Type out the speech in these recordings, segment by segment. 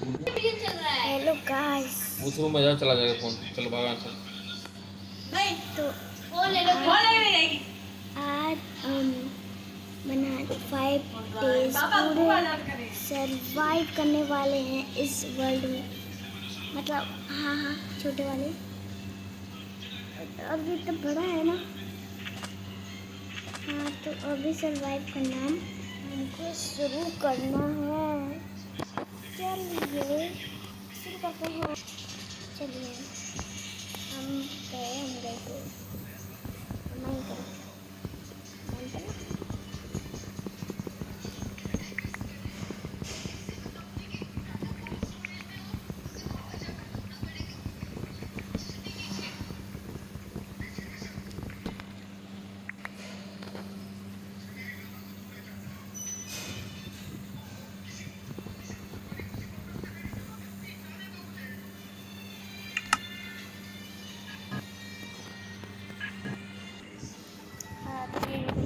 Hello guys. उस room में जाओ, चला जाएगा फोन। चलो भागा से। नहीं तो आज हम बना 5 डेज पूरे सरवाइव करने वाले हैं इस वर्ल्ड में। मतलब हाँ हाँ, छोटे वाले। अभी तो बड़ा है ना। हाँ तो अभी सरवाइव करना हमको शुरू करना है। चलिए शुरू करते हैं। चलिए हम गए तो मैं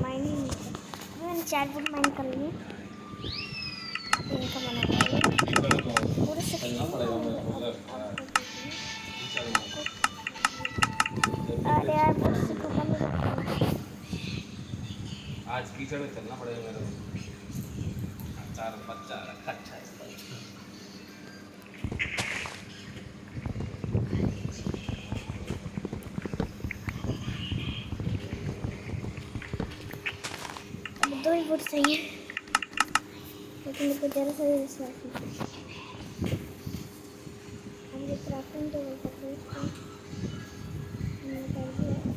माइनिंग मैंने 4 फुट माइन कर लिए। अब इनका बना पूरे अरे यार पूरे से आज कीचड़ में चलना पड़ेगा मेरे को। चार बच्चा रखा अच्छा है। अब 2 ही फुट सही है, लेकिन मेरे को ज़रा सा विश्वास नहीं। अब ये क्राफ्टिंग टेबल का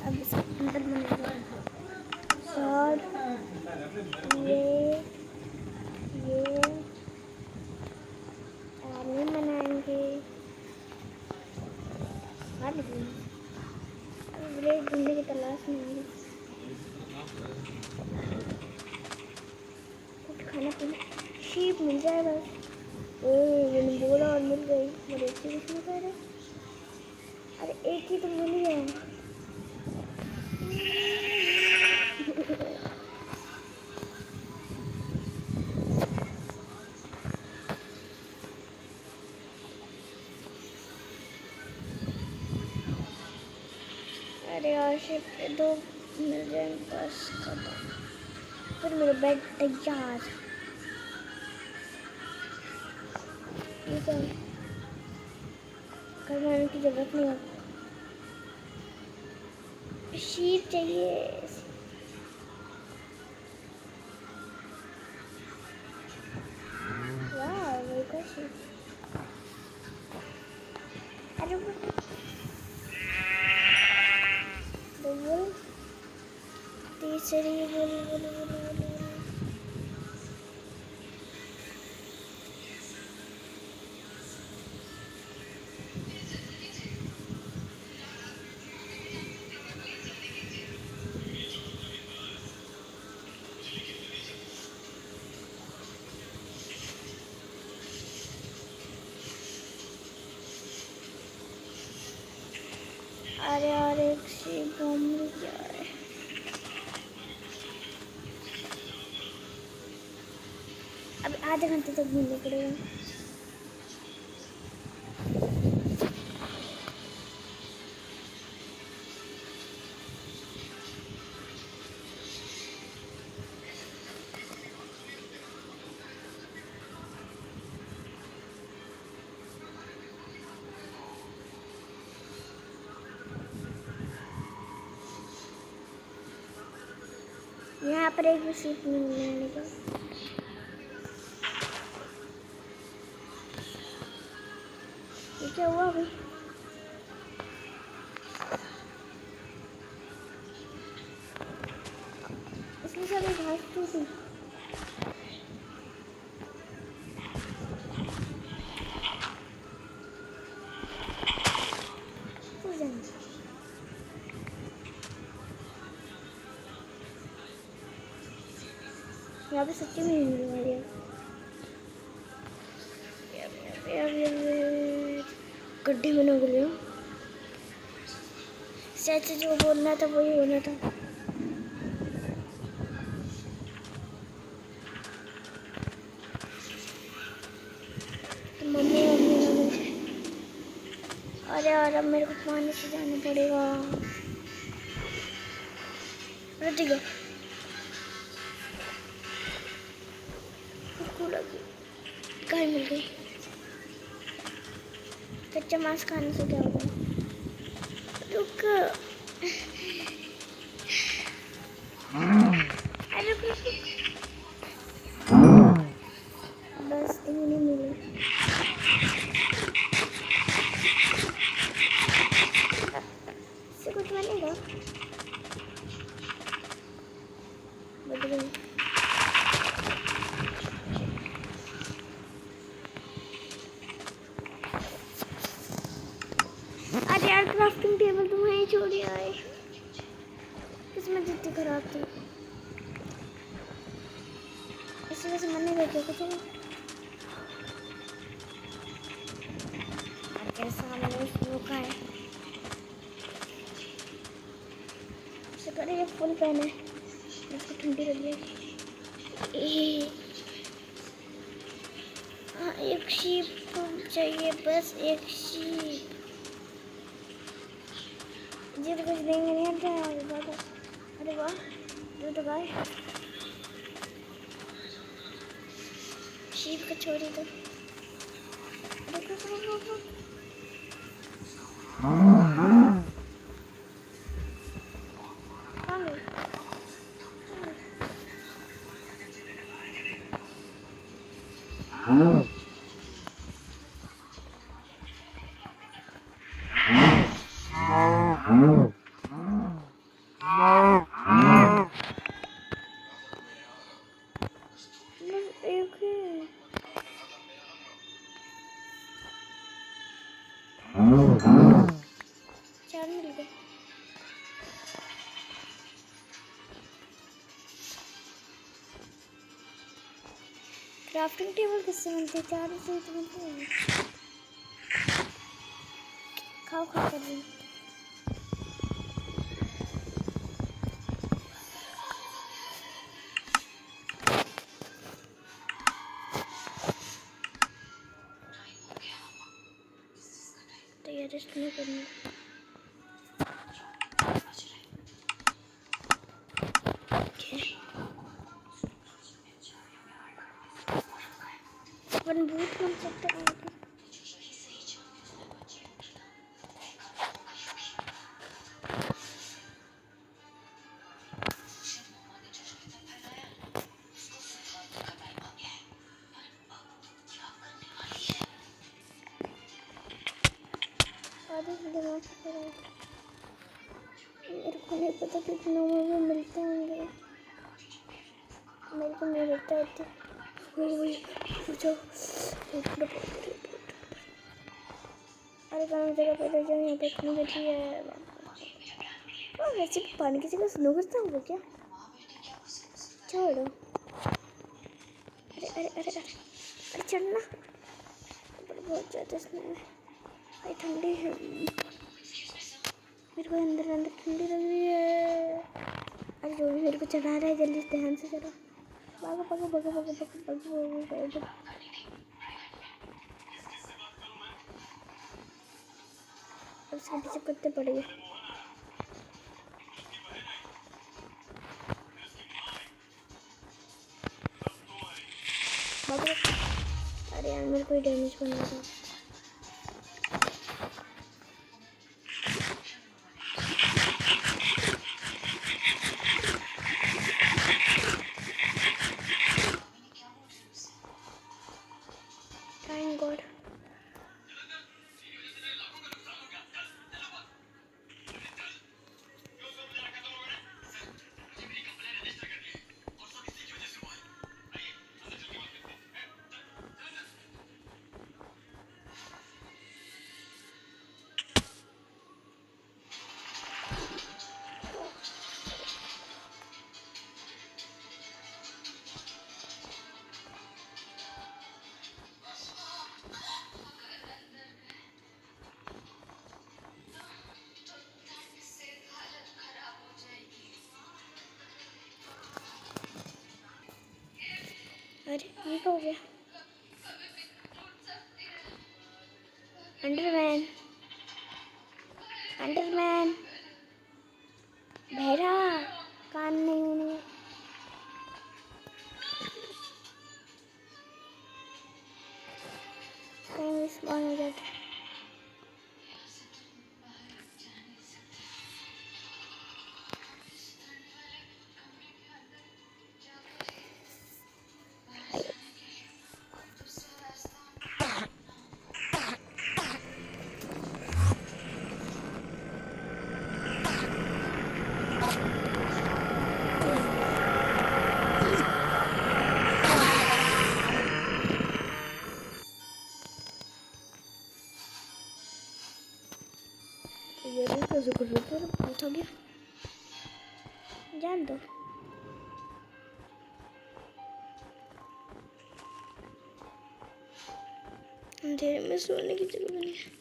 अब इसके अंदर बनेगा शॉर्ट। ये आर्मी बनाएंगे। अब ब्लेड ढूंढने की तलाश में होंगे। कुछ खाना पीना शीप मिल जाए बस। मैंने बोला और मिल गई। मेरे एक ही किस्म का है। अरे एक ही तो मिल गया। अरे यार शिप 2 मिल जाए बस खत्म। फिर मेरा बेड तैयार। ठीक है, घर में आने की जरूरत नहीं है। शीप चाहिए। वाह मेरे को शीप। अरे बोल तीसरी बोल। अरे यार एक शीप मिल जाए। अब आधे घंटे तक घूमने पड़ेगा। यहाँ पर एक भी शीप नहीं मिलने लगा। ये क्या हुआ अभी? इसमें से अभी घास टूटी। यहाँ पे सच्ची में मिलने वाली है। गड्ढे में निकल गया। सच जो बोलना था वही होना था। तो मम्मी अरे यार अब मेरे को पानी से जाना पड़ेगा। अरे ठीक है, भूख लगी, कहीं मिल गई। कच्चा मांस खाने से क्या होगा? रुक, अरे रुक रुक रुक। बस 3 ही मिले। इससे कुछ बनेगा? बदल गई। अरे यार क्राफ्टिंग टेबल तुम वहीं छोड़ आए। किस्मत जितनी खराब थी। इसी वजह से मन नहीं करता कुछ नहीं। कैसा हमने रोका है? से करे ये फुल पहने, इसको ठंडी लग रही है। हाँ, एक शीप चाहिए, बस एक शीप। जी तो कुछ देंगे नहीं आता है। अरे वाह, जो तो गाय शीप को छोड़ी तो। चार मिल गए। क्राफ्टिंग टेबल किससे बनती है? 4 से तो बनती है। खाओ खा कर रही। तो ये रेस्ट नहीं करनी। अपन बूट बन सकते हैं। मेरे को नहीं पता कितने में मिलते होंगे। मेरे को नहीं लगता है। अरे कहाँ जगह पता चल यहाँ पे इतनी बची है। और वैसे पानी किसी को स्नो करता होगा क्या? छोड़ो। अरे अरे अरे अरे अरे चढ़ना। बहुत ज़्यादा स्नो है भाई, ठंडी है। मेरे को अंदर अंदर ठंडी लग रही है। अरे जो भी मेरे को चढ़ा रहा है जल्दी ध्यान से चढ़ो। भागो भागो भागो भागो भागो भागो। अब इसके पीछे कुत्ते पड़ेंगे। भागो। अरे यार मेरे को डैमेज बना था। Thank God. अरे ये क्या हो गया? अंडरमैन अंडरमैन बहरा कान नहीं उन्हें कहीं स्पॉन हो जाता है। ये भी कैसे कर रहे थे बहुत हो गया जान दो अंधेरे में सोने की जगह बनी है।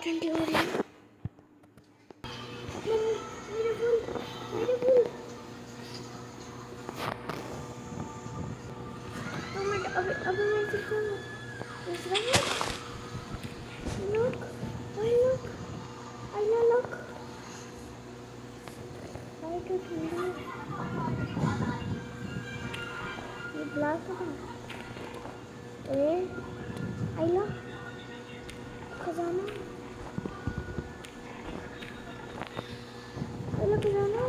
ठंडी हो रही है मेरे फूल तो मैं अभी मैं दिखाऊंगा दूसरा look I look I तो ठंडी ये ब्लैक है I look खजाना खजाना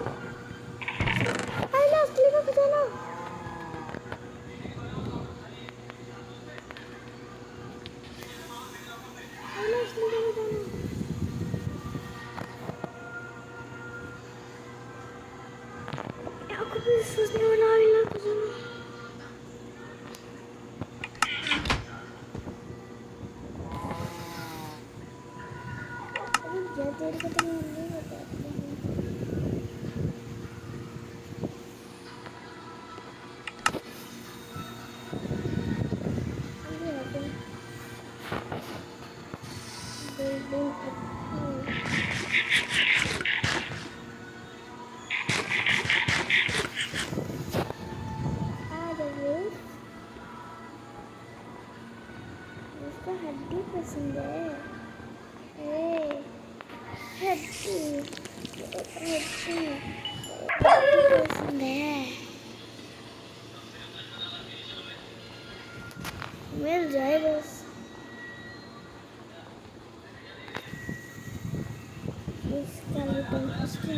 असली का खजाना असली का खजाना aku bisa nyalain खजाना अरे जल्दी का तो नहीं होता हड्डी पसंद है हड्डी पसंद है मिल जाए बस इसका लिटल इसके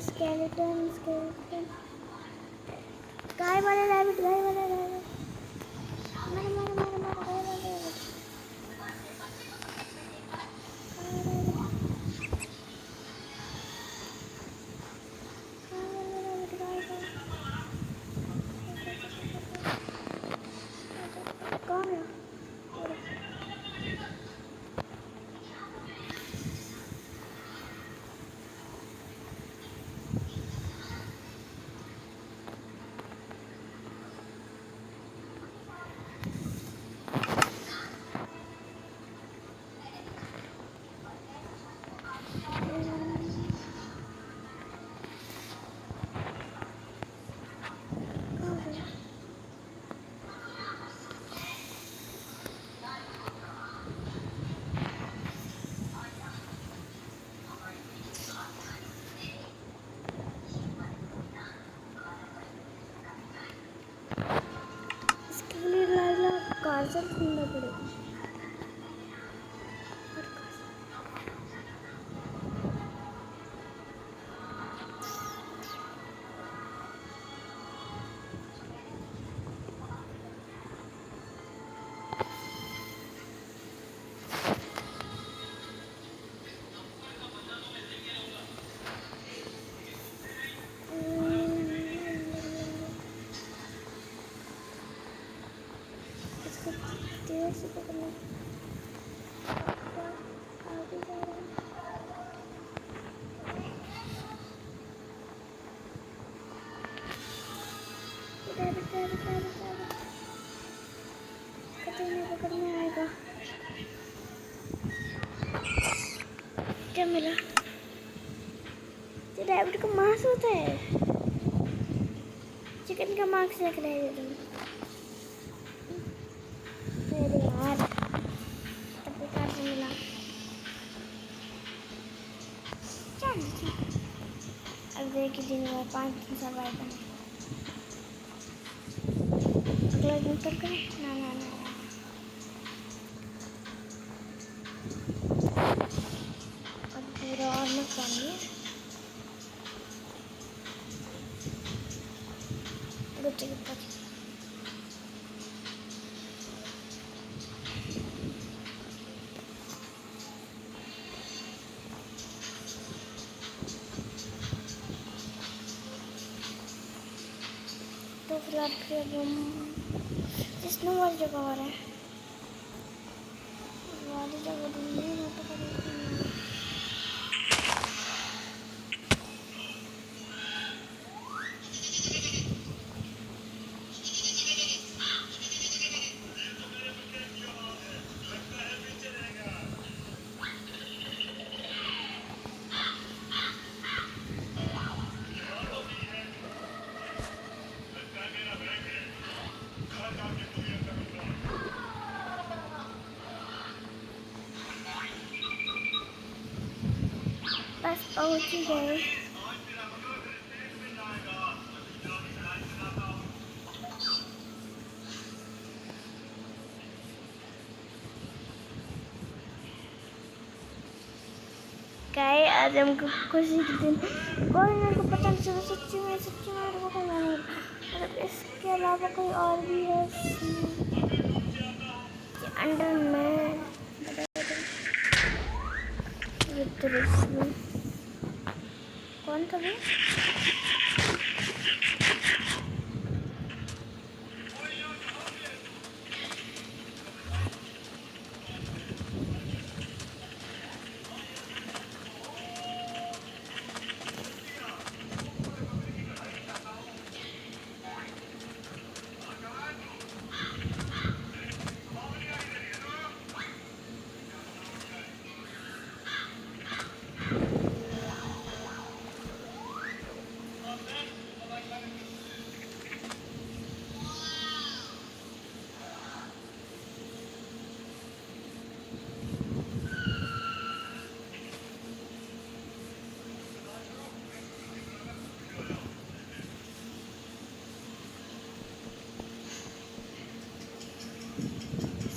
skeleton गाय वाला रैबिट ढूंढना पड़ेगा। इसको तेज से पकड़ना। आगे जा रहा है। पकड़ने आएगा। क्या मिला? तो रैबिट का मांस होता है। चिकन का मांस रख रहे हैं तुम। अरे यार, तब बेकार से मिला। चल अब देख दिन में 5 दिन सर्वाइव करना। अगला दिन कर करें ना ना ना। और पूरा और मत पानी गुच्चे के ऊपर। तो फिलहाल के रूम जिसने वाली जगह आ रहा है वाली जगह ढूंढने में तो बस पहुंच ही गए। गए आज हमको खुशी के दिन कोई मेरे को पता नहीं चला। सच्ची में मेरे को कोई नहीं। मतलब इसके अलावा कोई और भी है अंडर में कौन था वो?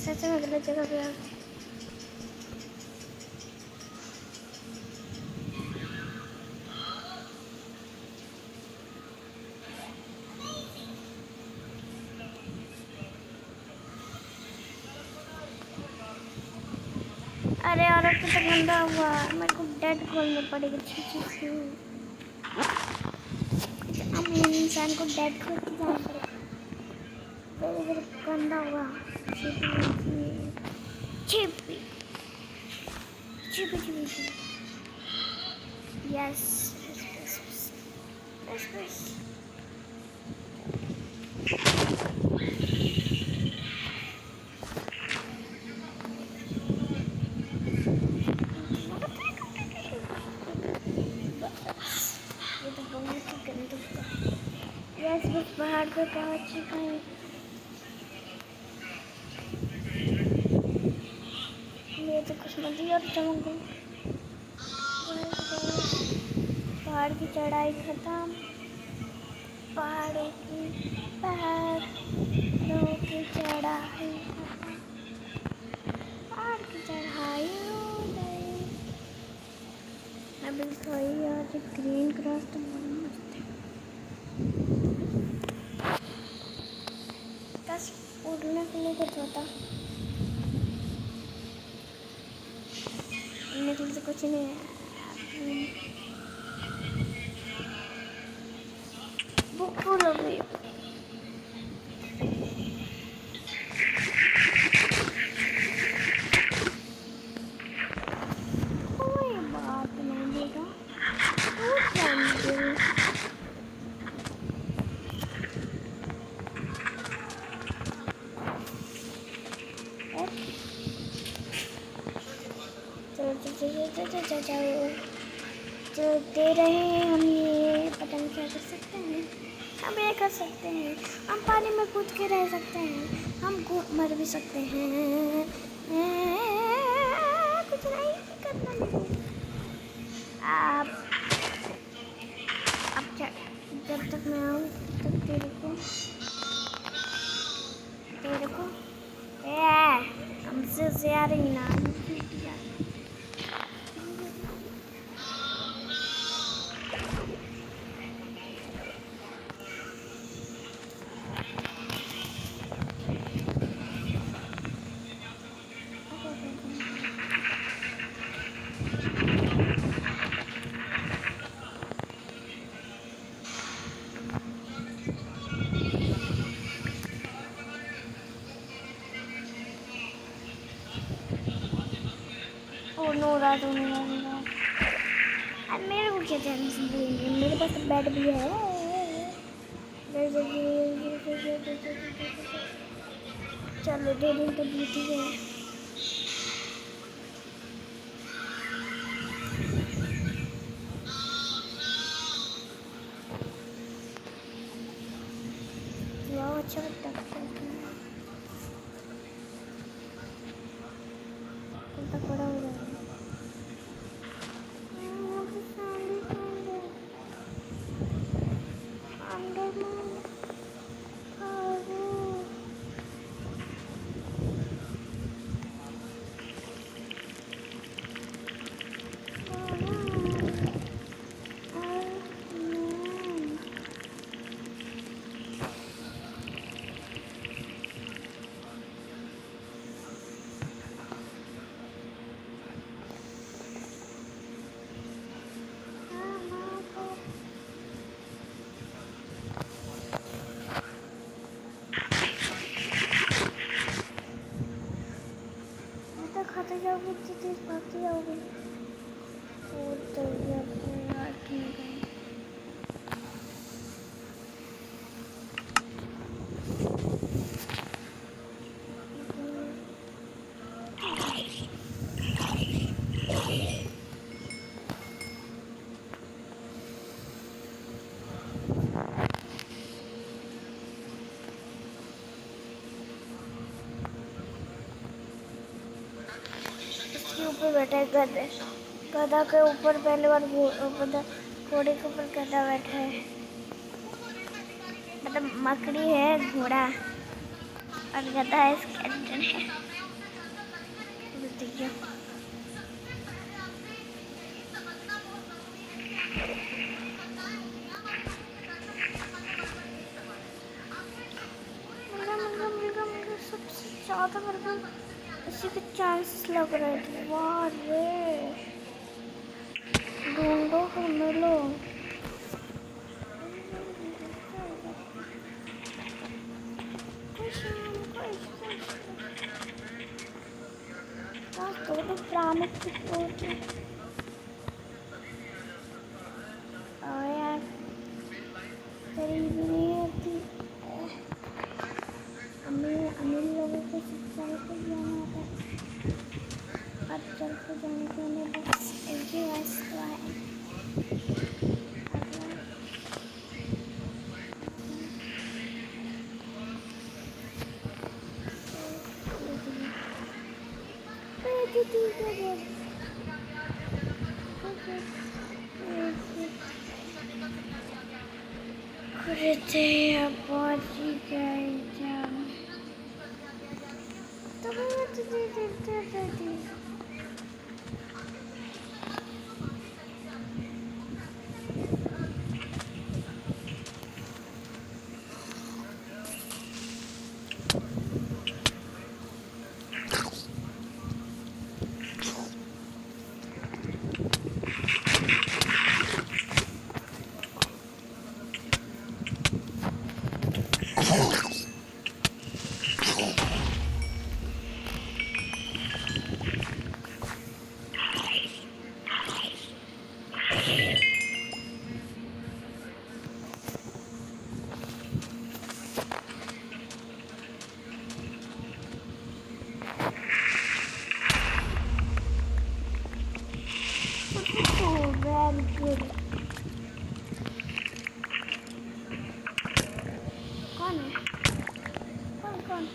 सच में गलत जगह पे आ गए। अरे और अब तो गंदा हुआ। मेरे को डेड खोलने पड़ेगी। अब इंसान को डेड खोल के जाना पड़ेगा। मेरे गंदा हुआ। छिपी यस बस यस बस पहाड़ पे पहुंच गए। ये तो कुछ नदी और चमक गई। पहाड़ की चढ़ाई खत्म। पहाड़ों की चढ़ाई खत्म। आग की चढ़ाई हो गई। अभी सोई और ग्रीन क्रॉस तो बहुत मस्त है। बस उड़ने के लिए कुछ होता, उड़ने के लिए तो कुछ नहीं है। बुक फुल हो गई। कोई बात नहीं बेटा, तू समझे। चलते रहे हम, ये पता नहीं क्या कर सकते हैं। हम ये कर सकते हैं, हम पानी में कूद के रह सकते हैं, हम मर भी सकते हैं। कुछ नहीं करना मुझे। अब जब तक मैं आऊँ तब तेरे को हमसे ज़्यादा ही ना। नोरा तो मेरे को क्या टेंशन देंगे, मेरे पास तो बेड भी है। चलो 2 दिन तो बीत ही गए। अच्छा तक बड़ा हो जाएगा। खाते जाओगे चीज़ भागती जाओगे और तो ये अपने हाथ में गए। इसके ऊपर बैठा है गधे, गधा के ऊपर पहले बार घोड़े के ऊपर गधा बैठा है, मतलब मकड़ी है घोड़ा और गधा है स्केलेटन है। देखिए मुर्गा सबसे ज़्यादा मुर्गा इसी के चांस लग रहे थे। वाह रे, ढूंढो फिर मिलो। तो प्रामिक यार गरीबी नहीं होती। अमीर लोगों को सिंचाई को जाना होता है, अब चल को जाने के लिए बस एक ही रास्ता है। Oh, very good. कौन है? कौन?